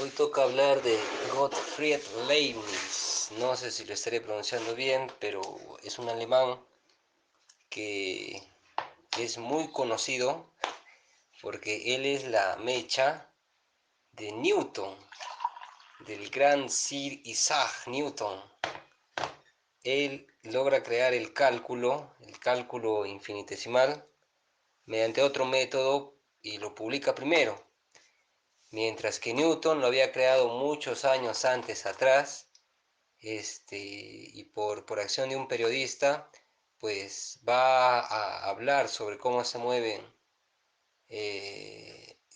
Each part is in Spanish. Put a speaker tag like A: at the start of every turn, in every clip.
A: Hoy toca hablar de Gottfried Leibniz. No sé si lo estaré pronunciando bien, pero es un alemán que es muy conocido porque él es la mecha de Newton, del gran Sir Isaac Newton. Él logra crear el cálculo infinitesimal, mediante otro método y lo publica primero, mientras que Newton lo había creado muchos años antes atrás. Y por acción de un periodista, pues va a hablar sobre cómo se mueven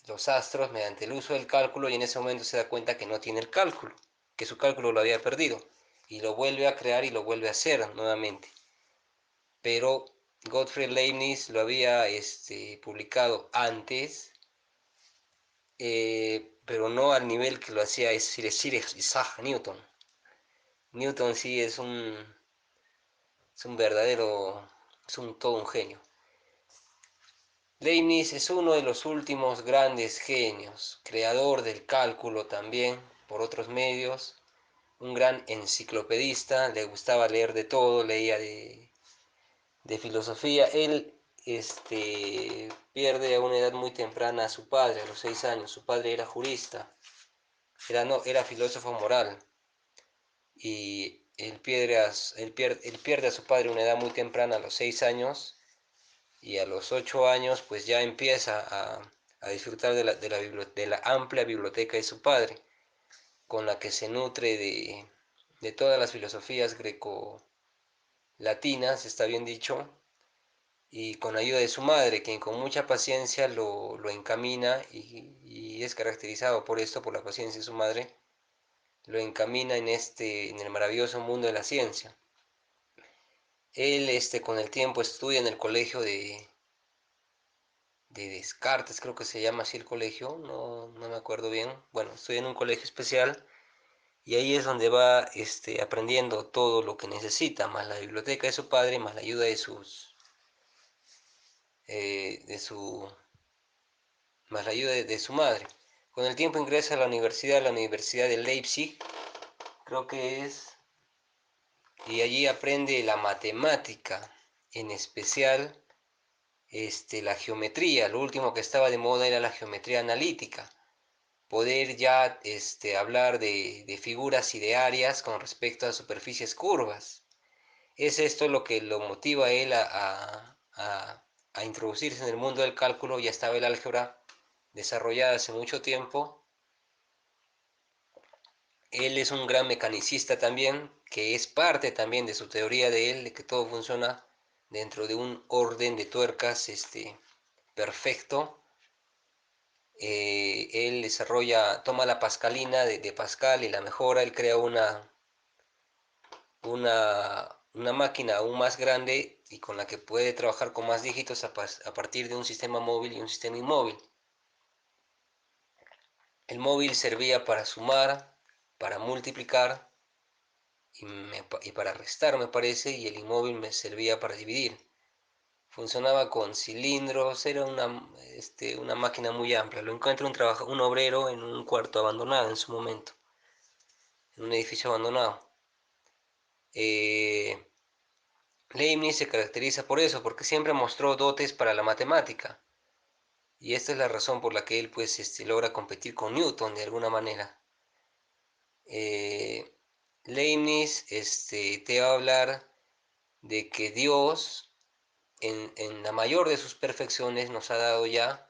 A: los astros mediante el uso del cálculo, y en ese momento se da cuenta que no tiene el cálculo, que su cálculo lo había perdido, y lo vuelve a crear y lo vuelve a hacer nuevamente. Pero Gottfried Leibniz lo había publicado antes, pero no al nivel que lo hacía Sir Isaac Newton. Newton sí es un verdadero, todo un genio. Leibniz es uno de los últimos grandes genios, creador del cálculo también, por otros medios, un gran enciclopedista, le gustaba leer de todo, leía de filosofía. Él pierde a una edad muy temprana a su padre, a los 6 años. Su padre era jurista, no, era filósofo moral, y él pierde a su padre a una edad muy temprana, a los 6 años, y a los 8 años pues ya empieza a disfrutar de la amplia biblioteca de su padre, con la que se nutre de todas las filosofías greco-latinas, está bien dicho, y con ayuda de su madre, quien con mucha paciencia lo encamina, y es caracterizado por esto, por la paciencia de su madre, lo encamina en el maravilloso mundo de la ciencia. Él con el tiempo estudia en el colegio de Descartes, creo que se llama así el colegio, no me acuerdo bien. Bueno, estoy en un colegio especial, y ahí es donde va aprendiendo todo lo que necesita, más la biblioteca de su padre, más la ayuda eh, de su, más la ayuda de su madre. Con el tiempo ingresa a la Universidad de Leipzig, creo que es, y allí aprende la matemática, en especial la geometría. Lo último que estaba de moda era la geometría analítica, poder ya hablar de figuras y de áreas con respecto a superficies curvas. Es esto lo que lo motiva a él a introducirse en el mundo del cálculo. Ya estaba el álgebra desarrollada hace mucho tiempo. Él es un gran mecanicista también, que es parte también de su teoría de él, de que todo funciona dentro de un orden de tuercas perfecto. Él toma la pascalina de Pascal y la mejora. Él crea una máquina aún más grande, y con la que puede trabajar con más dígitos a partir de un sistema móvil y un sistema inmóvil. El móvil servía para sumar, para multiplicar y para restar, me parece, y el inmóvil me servía para dividir. Funcionaba con cilindros, era una máquina muy amplia. Lo encuentra un obrero en un cuarto abandonado en su momento, en un edificio abandonado. Eh, Leibniz se caracteriza por eso, porque siempre mostró dotes para la matemática, y esta es la razón por la que él pues logra competir con Newton de alguna manera. Eh, Leibniz te va a hablar de que Dios, en la mayor de sus perfecciones, nos ha dado ya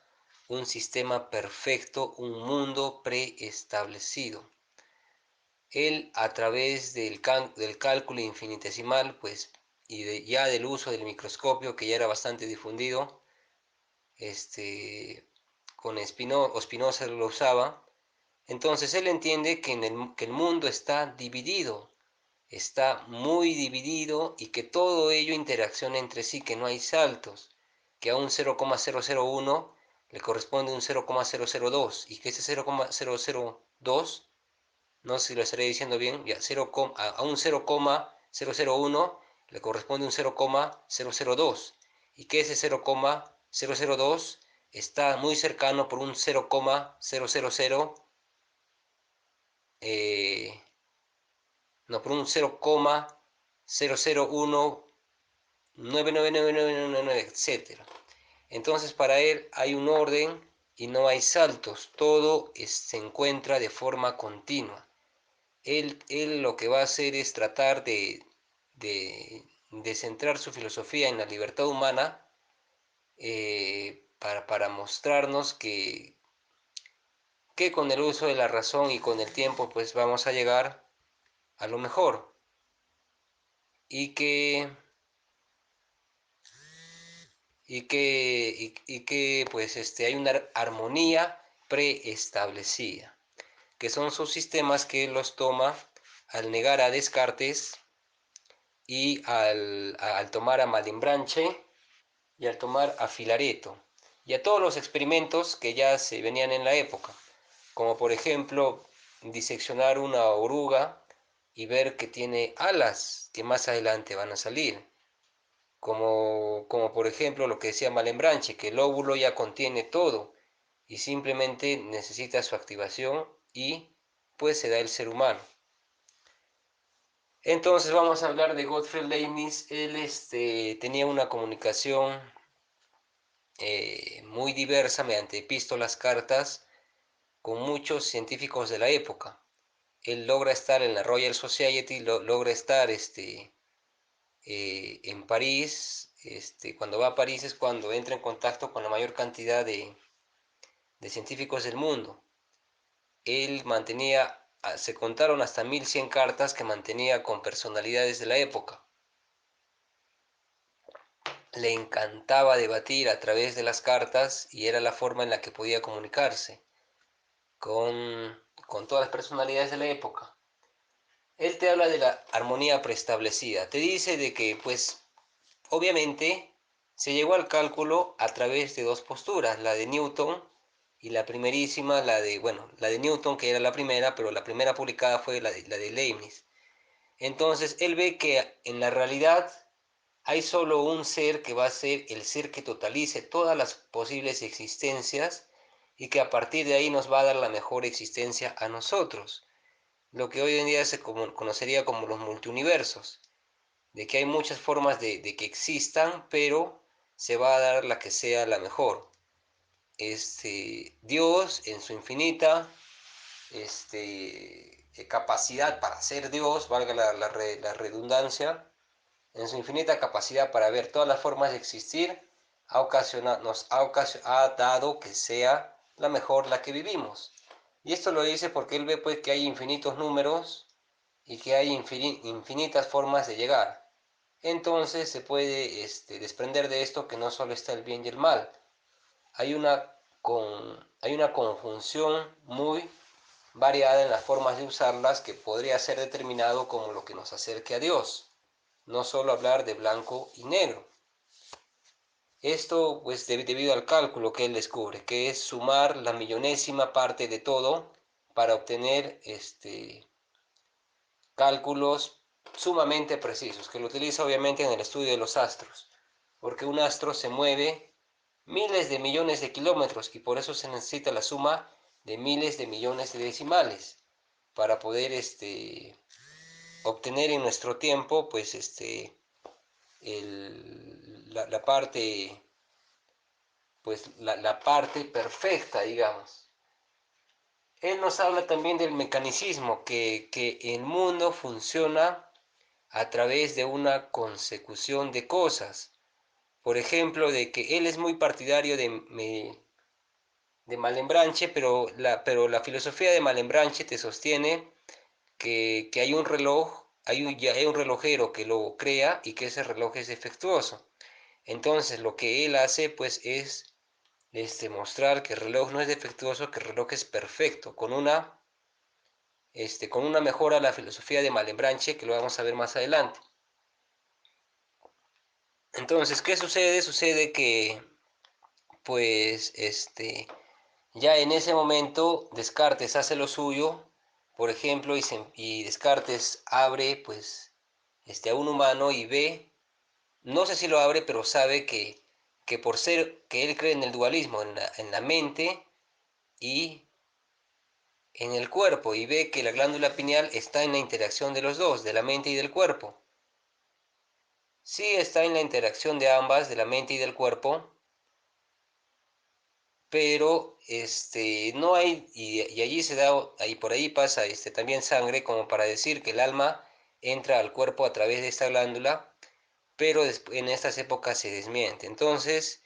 A: un sistema perfecto, un mundo preestablecido. Él, a través del cálculo infinitesimal, pues, ya del uso del microscopio, que ya era bastante difundido, con Spinoza lo usaba. Entonces él entiende que el mundo está dividido, está muy dividido, y que todo ello interacciona entre sí, que no hay saltos, que a un 0,001 le corresponde un 0,002, y que ese 0,002, no sé si lo estaré diciendo bien, ya, a un 0,001 le corresponde un 0,002, y que ese 0,002 está muy cercano por un 0,000 no, por un 0,00199999, etcétera. Entonces para él hay un orden y no hay saltos, todo se encuentra de forma continua. Él lo que va a hacer es tratar de centrar su filosofía en la libertad humana, para mostrarnos que con el uso de la razón y con el tiempo pues vamos a llegar a lo mejor, y que pues hay una armonía preestablecida, que son sus sistemas que él los toma al negar a Descartes y al tomar a Malebranche y al tomar a Filareto y a todos los experimentos que ya se venían en la época, como por ejemplo diseccionar una oruga y ver que tiene alas que más adelante van a salir, como por ejemplo lo que decía Malebranche, que el óvulo ya contiene todo y simplemente necesita su activación y pues se da el ser humano. Entonces vamos a hablar de Gottfried Leibniz. Él tenía una comunicación muy diversa mediante epístolas, cartas, con muchos científicos de la época. Él logra estar en la Royal Society, logra estar en París. Cuando va a París es cuando entra en contacto con la mayor cantidad de científicos del mundo. Él mantenía, se contaron hasta 1100 cartas que mantenía con personalidades de la época. Le encantaba debatir a través de las cartas y era la forma en la que podía comunicarse con todas las personalidades de la época. Él te habla de la armonía preestablecida. Te dice de que, pues, obviamente, se llegó al cálculo a través de dos posturas, la de Newton y la primerísima, la de Newton, que era la primera, pero la primera publicada fue la de Leibniz. Entonces, él ve que en la realidad hay solo un ser que va a ser el ser que totalice todas las posibles existencias y que a partir de ahí nos va a dar la mejor existencia a nosotros, lo que hoy en día se conocería como los multiuniversos, de que hay muchas formas de que existan, pero se va a dar la que sea la mejor. Dios en su infinita capacidad para ser Dios, valga la redundancia, en su infinita capacidad para ver todas las formas de existir, ha dado que sea la mejor la que vivimos. Y esto lo dice porque él ve pues que hay infinitos números y que hay infinitas formas de llegar. Entonces se puede desprender de esto que no solo está el bien y el mal, hay hay una conjunción muy variada en las formas de usarlas que podría ser determinado como lo que nos acerque a Dios, no solo hablar de blanco y negro. Esto pues debido al cálculo que él descubre, que es sumar la millonésima parte de todo para obtener cálculos sumamente precisos, que lo utiliza obviamente en el estudio de los astros, porque un astro se mueve miles de millones de kilómetros y por eso se necesita la suma de miles de millones de decimales para poder obtener en nuestro tiempo pues la parte, pues la parte perfecta, digamos. Él nos habla también del mecanicismo, que el mundo funciona a través de una consecución de cosas. Por ejemplo, de que él es muy partidario de Malebranche, pero la filosofía de Malebranche te sostiene que hay un reloj, hay un relojero que lo crea y que ese reloj es defectuoso. Entonces lo que él hace pues es mostrar que el reloj no es defectuoso, que el reloj es perfecto, con una mejora a la filosofía de Malebranche que lo vamos a ver más adelante. Entonces, ¿qué sucede? Sucede que pues ya en ese momento Descartes hace lo suyo, por ejemplo, y Descartes abre pues a un humano y ve, no sé si lo abre, pero sabe que por ser que él cree en el dualismo, en la mente y en el cuerpo y ve que la glándula pineal está en la interacción de los dos, de la mente y del cuerpo. Sí está en la interacción de ambas, de la mente y del cuerpo, pero no hay, y allí se da, ahí por ahí pasa también sangre, como para decir que el alma entra al cuerpo a través de esta glándula, pero en estas épocas se desmiente. Entonces,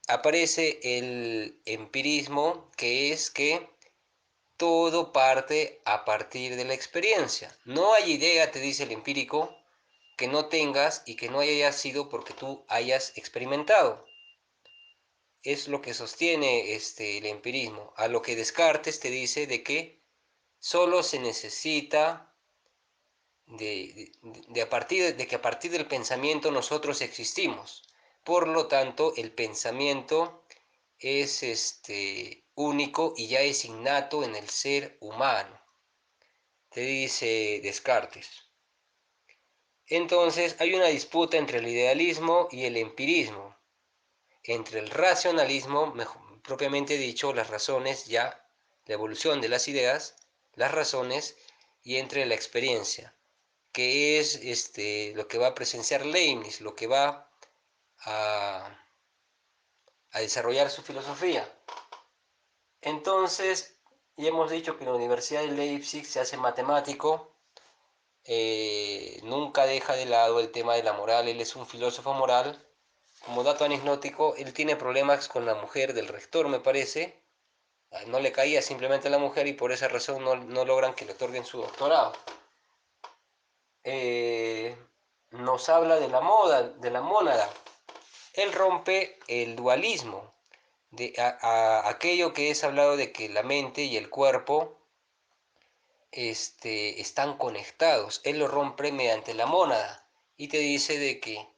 A: aparece el empirismo, que es que todo parte a partir de la experiencia. No hay idea, te dice el empírico, que no tengas y que no haya sido porque tú hayas experimentado. Es lo que sostiene el empirismo. A lo que Descartes te dice de que solo se necesita de que a partir del pensamiento nosotros existimos. Por lo tanto, el pensamiento es único y ya es innato en el ser humano, te dice Descartes. Entonces hay una disputa entre el idealismo y el empirismo, entre el racionalismo, propiamente dicho, las razones, ya la evolución de las ideas, las razones, y entre la experiencia, que es lo que va a presenciar Leibniz, lo que va a, a desarrollar su filosofía. Entonces, ya hemos dicho que en la Universidad de Leipzig se hace matemático, nunca deja de lado el tema de la moral, él es un filósofo moral. Como dato anecdótico, él tiene problemas con la mujer del rector, me parece, no le caía simplemente a la mujer y por esa razón no logran que le otorguen su doctorado. Eh, Nos habla de la moda, de la mónada. Él rompe el dualismo, de aquello que es hablado de que la mente y el cuerpo están conectados. Él lo rompe mediante la mónada y te dice de que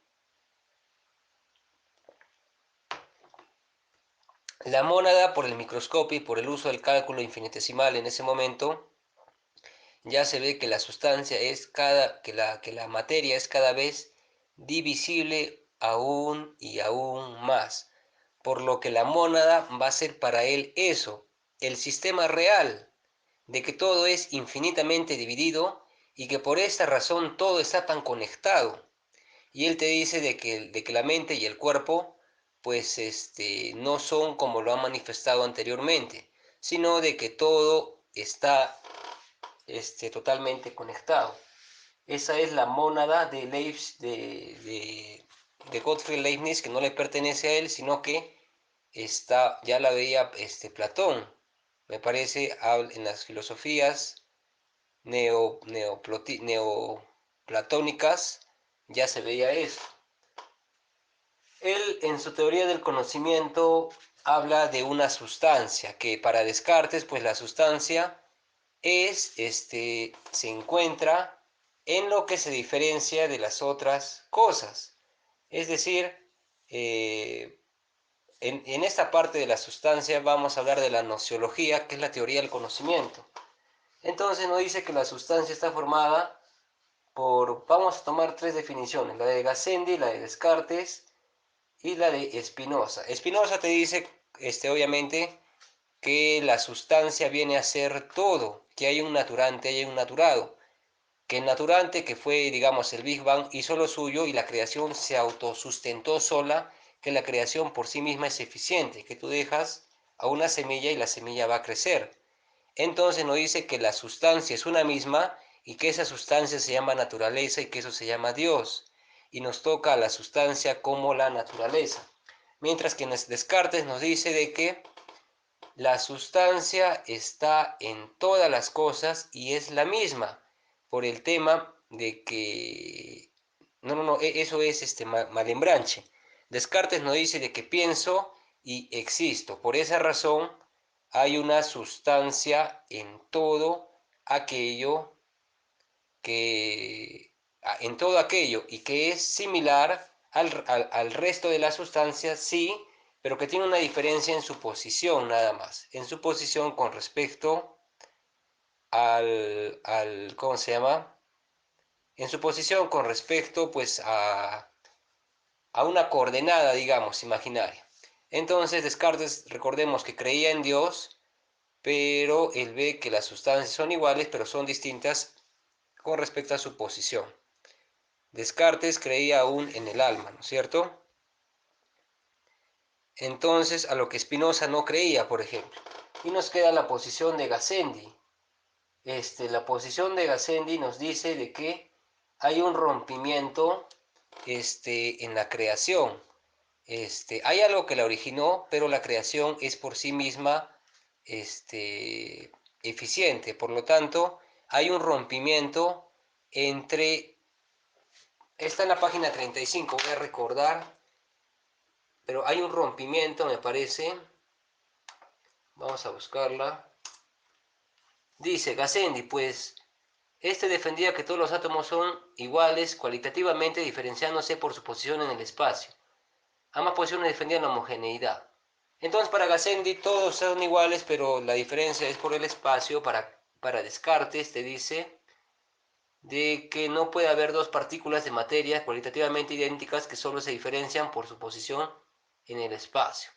A: la mónada, por el microscopio y por el uso del cálculo infinitesimal en ese momento, ya se ve que la sustancia es que la materia es cada vez divisible aún y aún más, por lo que la mónada va a ser para él eso, el sistema real, de que todo es infinitamente dividido y que por esta razón todo está tan conectado. Y él te dice de que la mente y el cuerpo, pues no son como lo han manifestado anteriormente, sino de que todo está totalmente conectado. Esa es la mónada de Gottfried Leibniz, que no le pertenece a él, sino que ya la veía Platón, me parece, en las filosofías neoplatónicas, ya se veía eso. Él, en su teoría del conocimiento, habla de una sustancia, que para Descartes, pues la sustancia se encuentra en lo que se diferencia de las otras cosas. Es decir, eh, en esta parte de la sustancia vamos a hablar de la nociología, que es la teoría del conocimiento. Entonces nos dice que la sustancia está formada vamos a tomar tres definiciones, la de Gassendi, la de Descartes y la de Spinoza. Spinoza te dice, obviamente, que la sustancia viene a ser todo, que hay un naturante, hay un naturado, que el naturante, que fue, digamos, el Big Bang, hizo lo suyo y la creación se autosustentó sola, que la creación por sí misma es eficiente, que tú dejas a una semilla y la semilla va a crecer. Entonces nos dice que la sustancia es una misma y que esa sustancia se llama naturaleza y que eso se llama Dios. Y nos toca a la sustancia como la naturaleza. Mientras que Descartes nos dice de que la sustancia está en todas las cosas y es la misma, por el tema de que... No, eso es Malembranche. Descartes nos dice de que pienso y existo. Por esa razón hay una sustancia en todo aquello en todo aquello y que es similar al resto de las sustancias, sí, pero que tiene una diferencia en su posición nada más, en su posición con respecto ¿cómo se llama? En su posición con respecto pues a una coordenada, digamos, imaginaria. Entonces Descartes, recordemos que creía en Dios, pero él ve que las sustancias son iguales, pero son distintas con respecto a su posición. Descartes creía aún en el alma, ¿no es cierto? Entonces, a lo que Spinoza no creía, por ejemplo. Y nos queda la posición de Gassendi. La posición de Gassendi nos dice de que hay un rompimiento en la creación. Hay algo que la originó, pero la creación es por sí misma eficiente. Por lo tanto, hay un rompimiento entre... Está en la página 35, voy a recordar, pero hay un rompimiento, me parece. Vamos a buscarla. Dice Gassendi, pues, defendía que todos los átomos son iguales cualitativamente, diferenciándose por su posición en el espacio. Ambas posiciones defendían la homogeneidad. Entonces, para Gassendi todos son iguales, pero la diferencia es por el espacio. Para Descartes te dice de que no puede haber dos partículas de materia cualitativamente idénticas que solo se diferencian por su posición en el espacio.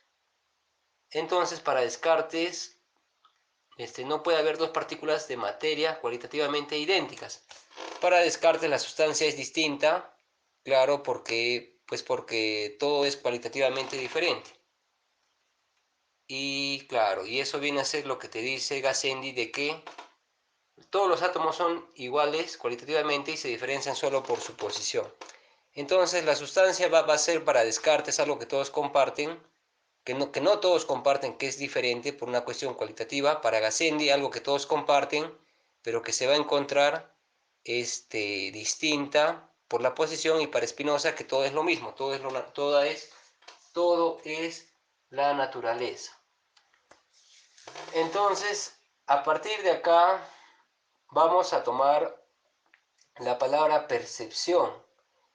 A: Entonces, para Descartes, no puede haber dos partículas de materia cualitativamente idénticas. Para Descartes la sustancia es distinta, claro, porque todo es cualitativamente diferente. Y claro, y eso viene a ser lo que te dice Gassendi, de que todos los átomos son iguales cualitativamente y se diferencian solo por su posición. Entonces la sustancia va a ser para Descartes algo que todos comparten, que no todos comparten, que es diferente por una cuestión cualitativa. Para Gassendi algo que todos comparten, pero que se va a encontrar distinta por la posición. Y para Spinoza que todo es lo mismo, todo es la naturaleza. Entonces, a partir de acá vamos a tomar la palabra percepción.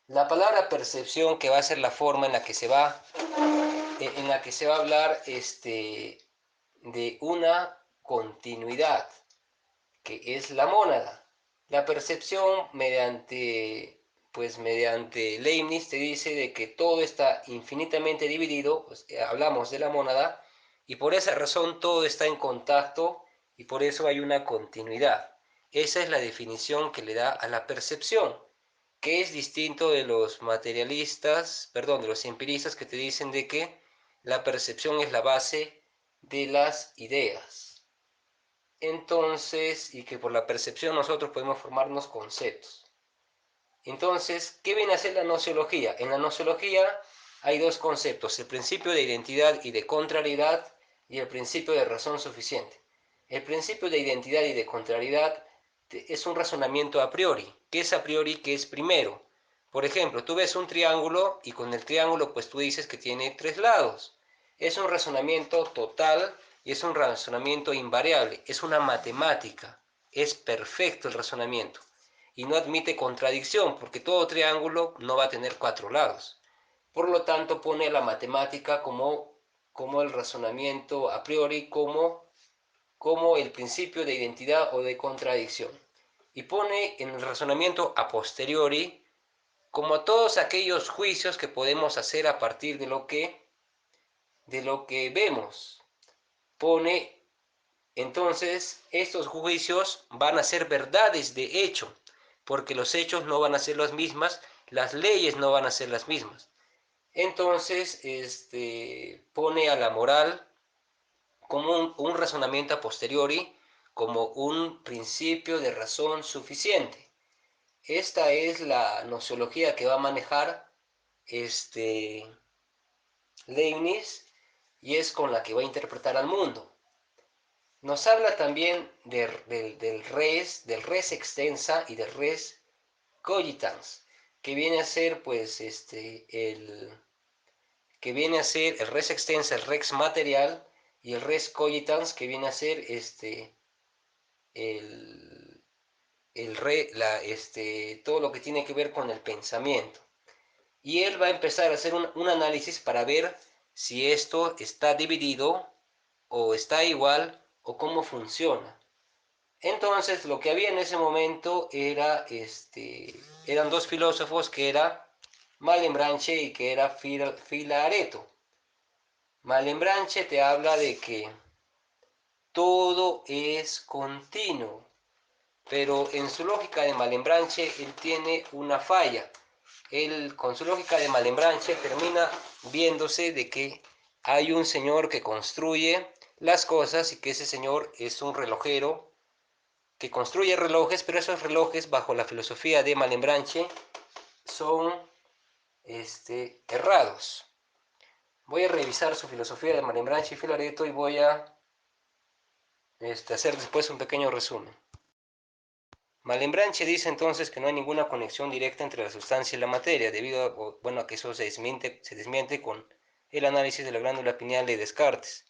A: La palabra percepción, que va a ser la forma en la que se va a hablar de una continuidad, que es la mónada. La percepción mediante Leibniz te dice de que todo está infinitamente dividido, pues, hablamos de la mónada, y por esa razón todo está en contacto y por eso hay una continuidad. Esa es la definición que le da a la percepción, que es distinto de los materialistas, perdón, de los empiristas, que te dicen de que la percepción es la base de las ideas. Entonces, y que por la percepción nosotros podemos formarnos conceptos. Entonces, ¿qué viene a ser la nociología? En la nociología hay dos conceptos: el principio de identidad y de contrariedad, y el principio de razón suficiente. El principio de identidad y de contrariedad es un razonamiento a priori. ¿Qué es a priori? ¿Qué es primero? Por ejemplo, tú ves un triángulo y con el triángulo pues tú dices que tiene tres lados. Es un razonamiento total y es un razonamiento invariable. Es una matemática. Es perfecto el razonamiento y no admite contradicción, porque todo triángulo no va a tener cuatro lados. Por lo tanto, pone la matemática como el razonamiento a priori, como el principio de identidad o de contradicción. Y pone en el razonamiento a posteriori como todos aquellos juicios que podemos hacer a partir de lo que vemos. Pone entonces, estos juicios van a ser verdades de hecho, porque los hechos no van a ser las mismas, las leyes no van a ser las mismas. Entonces, pone a la moral como un razonamiento a posteriori, como un principio de razón suficiente. Esta es la nociología que va a manejar Leibniz, y es con la que va a interpretar al mundo. Nos habla también del res extensa y del res cogitans, que viene a ser pues el res extensa, el res material, y el res cogitans, que viene a ser el, todo lo que tiene que ver con el pensamiento. Y él va a empezar a hacer un análisis para ver si esto está dividido o está igual o cómo funciona. Entonces, lo que había en ese momento eran dos filósofos, que era Malebranche y que era Filareto. Malebranche te habla de que todo es continuo. Pero en su lógica de Malebranche, él tiene una falla. Él, con su lógica de Malebranche, termina viéndose de que hay un señor que construye las cosas y que ese señor es un relojero que construye relojes, pero esos relojes, bajo la filosofía de Malebranche, son errados. Voy a revisar su filosofía de Malebranche y Filareto y voy a hacer después un pequeño resumen. Malebranche dice entonces que no hay ninguna conexión directa entre la sustancia y la materia, debido a que eso se desmiente con el análisis de la glándula pineal de Descartes.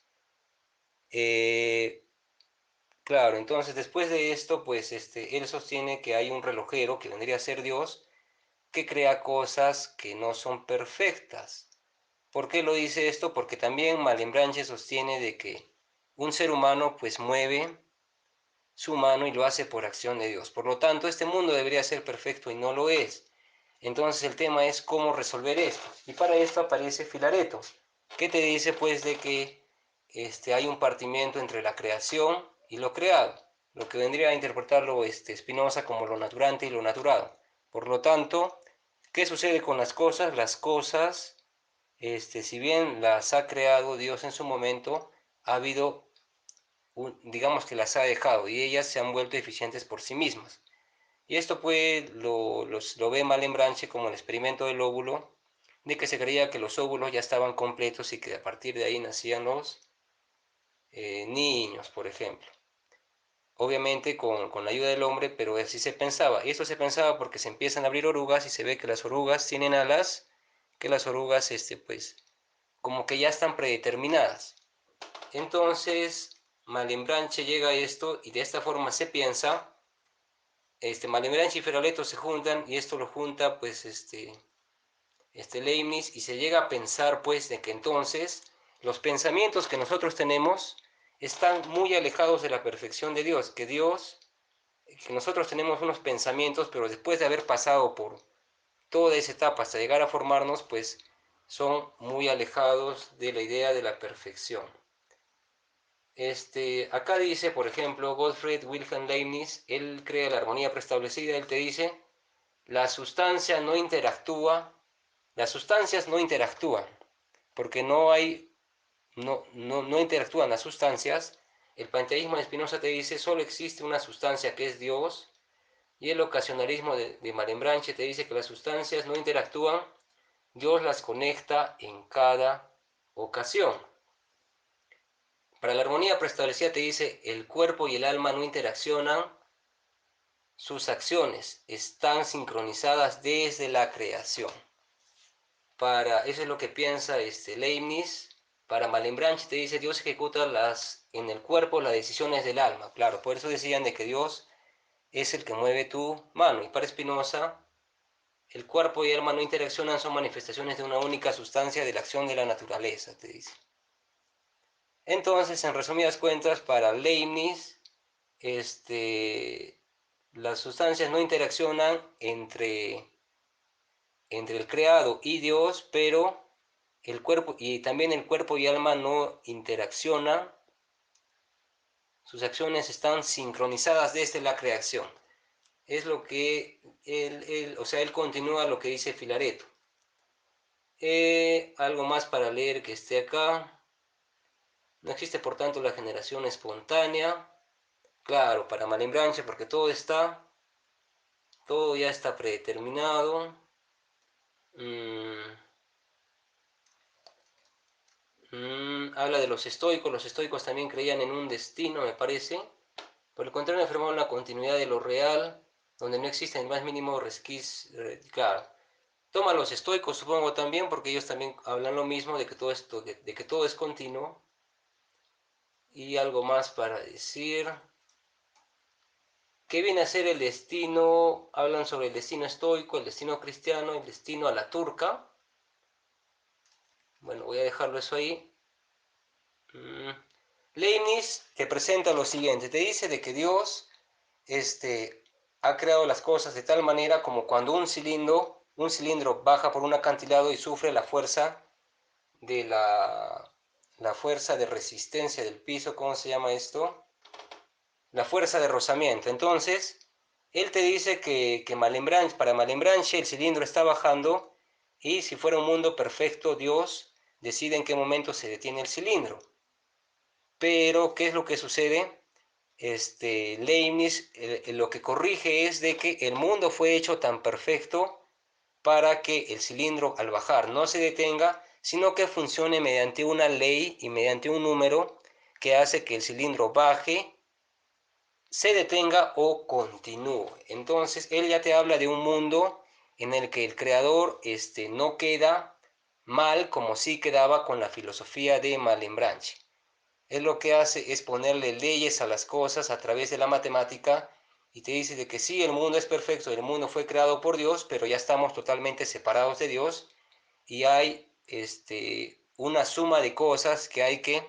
A: Claro, entonces después de esto, pues él sostiene que hay un relojero que vendría a ser Dios, que crea cosas que no son perfectas. ¿Por qué lo dice esto? Porque también Malebranche sostiene de que un ser humano pues mueve su mano y lo hace por acción de Dios. Por lo tanto, este mundo debería ser perfecto y no lo es. Entonces el tema es cómo resolver esto. Y para esto aparece Filareto, que te dice pues de que hay un partimiento entre la creación y lo creado, lo que vendría a interpretarlo Spinoza como lo naturante y lo naturado. Por lo tanto, ¿qué sucede con las cosas? Las cosas, si bien las ha creado Dios en su momento, ha habido digamos que las ha dejado y ellas se han vuelto eficientes por sí mismas. Y esto pues lo ve Malebranche como el experimento del óvulo, de que se creía que los óvulos ya estaban completos y que a partir de ahí nacían los niños, por ejemplo. Obviamente con la ayuda del hombre, pero así se pensaba. Y esto se pensaba porque se empiezan a abrir orugas y se ve que las orugas tienen alas, que las orugas pues como que ya están predeterminadas. Entonces, Malebranche llega a esto y de esta forma se piensa, Malebranche y Filareto se juntan y esto lo junta pues Leibniz y se llega a pensar pues de que entonces los pensamientos que nosotros tenemos están muy alejados de la perfección de Dios, que nosotros tenemos unos pensamientos, pero después de haber pasado por toda esa etapa hasta llegar a formarnos, pues son muy alejados de la idea de la perfección. Acá dice, por ejemplo, Gottfried Wilhelm Leibniz, él crea la armonía preestablecida, él te dice, la sustancia no interactúa, las sustancias no interactúan, porque no interactúan las sustancias. El panteísmo de Spinoza te dice, solo existe una sustancia que es Dios, y el ocasionalismo de Malebranche te dice que las sustancias no interactúan, Dios las conecta en cada ocasión. Para la armonía preestablecida te dice, el cuerpo y el alma no interaccionan, sus acciones están sincronizadas desde la creación. Eso es lo que piensa Leibniz. Para Malebranche te dice, Dios ejecuta en el cuerpo las decisiones del alma. Claro, por eso decían de que Dios es el que mueve tu mano. Y para Spinoza, el cuerpo y el alma no interaccionan, son manifestaciones de una única sustancia de la acción de la naturaleza, te dice. Entonces, en resumidas cuentas, para Leibniz, las sustancias no interaccionan entre el creado y Dios, pero el cuerpo y también el cuerpo y alma no interaccionan, sus acciones están sincronizadas desde la creación. Es lo que él continúa lo que dice Filareto. Algo más para leer que esté acá. No existe por tanto la generación espontánea. Claro, para Malebranche, porque todo ya está predeterminado. Habla de los estoicos también creían en un destino, me parece. Por el contrario, afirmaban la continuidad de lo real, donde no existe el más mínimo resquicio. Claro, toma los estoicos, supongo también, porque ellos también hablan lo mismo, de que todo es continuo. Y algo más para decir. ¿Qué viene a ser el destino? Hablan sobre el destino estoico, el destino cristiano, el destino a la turca. Bueno, voy a dejarlo eso ahí. Leibniz te presenta lo siguiente, te dice de que Dios ha creado las cosas de tal manera como cuando un cilindro baja por un acantilado y sufre la fuerza de la fuerza de resistencia del piso, ¿cómo se llama esto? La fuerza de rozamiento. Entonces, él te dice que para Malembranche el cilindro está bajando y si fuera un mundo perfecto, Dios decide en qué momento se detiene el cilindro. Pero, ¿qué es lo que sucede? Leibniz lo que corrige es de que el mundo fue hecho tan perfecto para que el cilindro al bajar no se detenga, sino que funcione mediante una ley y mediante un número que hace que el cilindro baje, se detenga o continúe. Entonces, él ya te habla de un mundo en el que el creador no queda mal como sí quedaba con la filosofía de Malebranche. Él lo que hace es ponerle leyes a las cosas a través de la matemática y te dice de que sí, el mundo es perfecto, el mundo fue creado por Dios, pero ya estamos totalmente separados de Dios y hay una suma de cosas que hay que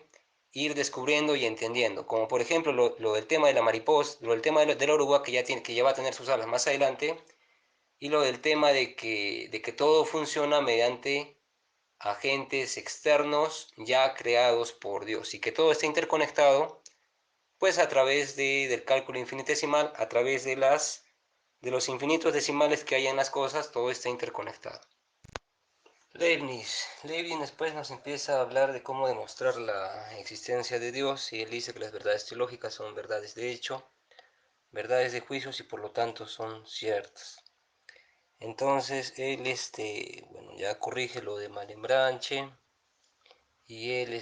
A: ir descubriendo y entendiendo, como por ejemplo lo del tema de la mariposa, lo del tema de la oruga que ya va a tener sus alas más adelante, y lo del tema de que todo funciona mediante agentes externos ya creados por Dios y que todo está interconectado, pues a través del cálculo infinitesimal, a través de los infinitos decimales que hay en las cosas, todo está interconectado. Leibniz después nos empieza a hablar de cómo demostrar la existencia de Dios y él dice que las verdades teológicas son verdades de hecho, verdades de juicios y por lo tanto son ciertas. Entonces él bueno, ya corrige lo de Malebranche y él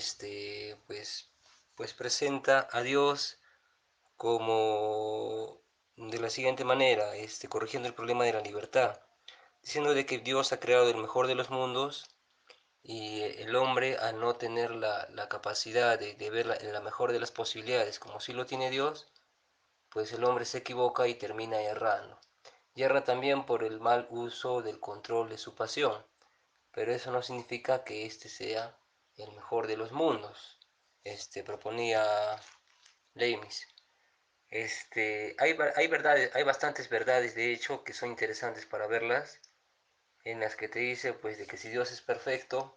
A: pues presenta a Dios como de la siguiente manera, corrigiendo el problema de la libertad, diciendo de que Dios ha creado el mejor de los mundos y el hombre al no tener la capacidad de ver la mejor de las posibilidades como si lo tiene Dios, pues el hombre se equivoca y termina errando. Y erra también por el mal uso del control de su pasión, pero eso no significa que este sea el mejor de los mundos, proponía Leibniz. Hay verdades, hay bastantes verdades de hecho que son interesantes para verlas, en las que te dice pues de que si Dios es perfecto,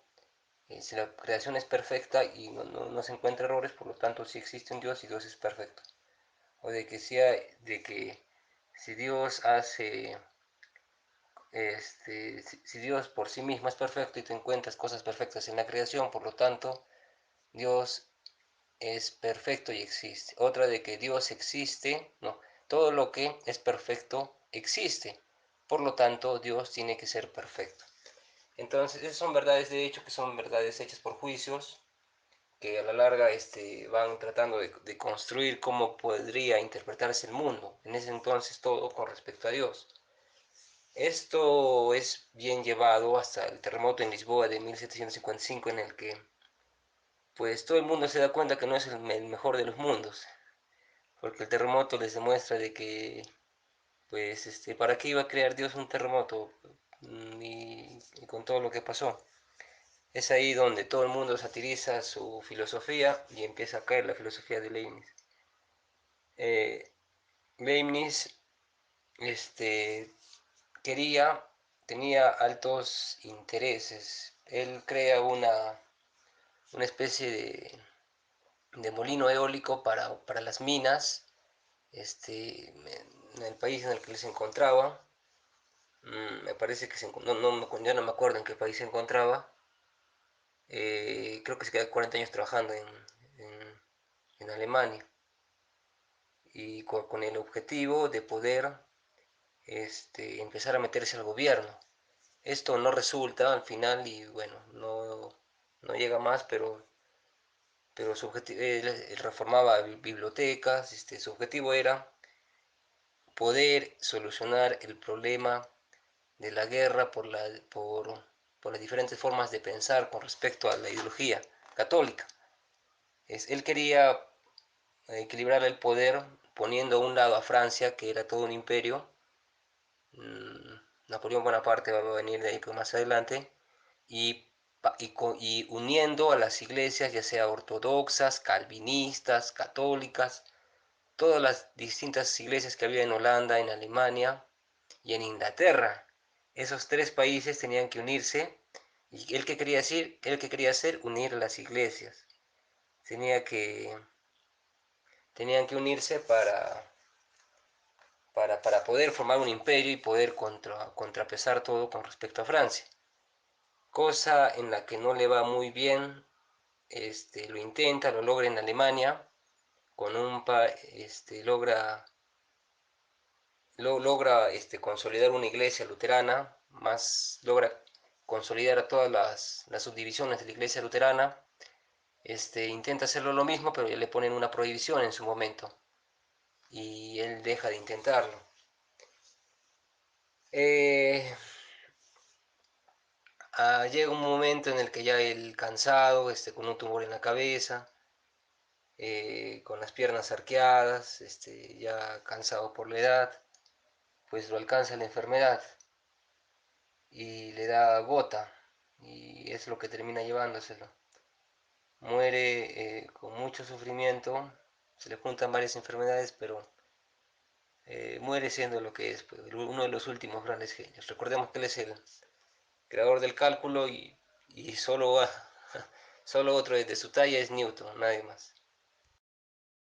A: si la creación es perfecta y no se encuentra errores, por lo tanto sí existe un Dios y Dios es perfecto. O de que, de que si Dios hace, si Dios por sí mismo es perfecto y tú encuentras cosas perfectas en la creación, por lo tanto Dios es perfecto y existe. Otra de que Dios existe, no, todo lo que es perfecto existe. Por lo tanto, Dios tiene que ser perfecto. Entonces, esas son verdades de hecho, que son verdades hechas por juicios, que a la larga van tratando de construir cómo podría interpretarse el mundo, en ese entonces todo con respecto a Dios. Esto es bien llevado hasta el terremoto en Lisboa de 1755, en el que pues todo el mundo se da cuenta que no es el mejor de los mundos, porque el terremoto les demuestra de que pues para qué iba a crear Dios un terremoto. Y con todo lo que pasó. Es ahí donde todo el mundo satiriza su filosofía y empieza a caer la filosofía de Leibniz. Eh, Leibniz este, quería, tenía altos intereses. Él crea una especie de molino eólico para las minas en el país en el que él se encontraba. Me parece que ya no me acuerdo en qué país se encontraba. Creo que se quedó 40 años trabajando en Alemania y con el objetivo de poder empezar a meterse al gobierno. Esto no resulta al final y bueno, no llega más, pero su objetivo, él reformaba bibliotecas, su objetivo era poder solucionar el problema de la guerra por las diferentes formas de pensar con respecto a la ideología católica. Él quería equilibrar el poder poniendo a un lado a Francia, que era todo un imperio. Napoleón Bonaparte va a venir de ahí más adelante, y, y uniendo a las iglesias, ya sea ortodoxas, calvinistas, católicas, todas las distintas iglesias que había en Holanda, en Alemania y en Inglaterra. Esos tres países tenían que unirse y él que quería hacer, unir las iglesias. tenía que, tenían que unirse para poder formar un imperio y poder contrapesar todo con respecto a Francia. Cosa en la que no le va muy bien, lo intenta, lo logra en Alemania, con logra consolidar una iglesia luterana, más logra consolidar a todas las subdivisiones de la iglesia luterana. Intenta hacerlo lo mismo, pero ya le ponen una prohibición en su momento y él deja de intentarlo. Eh, Llega un momento en el que ya él cansado, con un tumor en la cabeza, con las piernas arqueadas, ya cansado por la edad, pues lo alcanza la enfermedad y le da gota y es lo que termina llevándoselo. Muere con mucho sufrimiento, se le juntan varias enfermedades, pero muere siendo lo que es, pues, uno de los últimos grandes genios. Recordemos que él es el creador del cálculo y solo, solo otro de su talla es Newton, nadie más.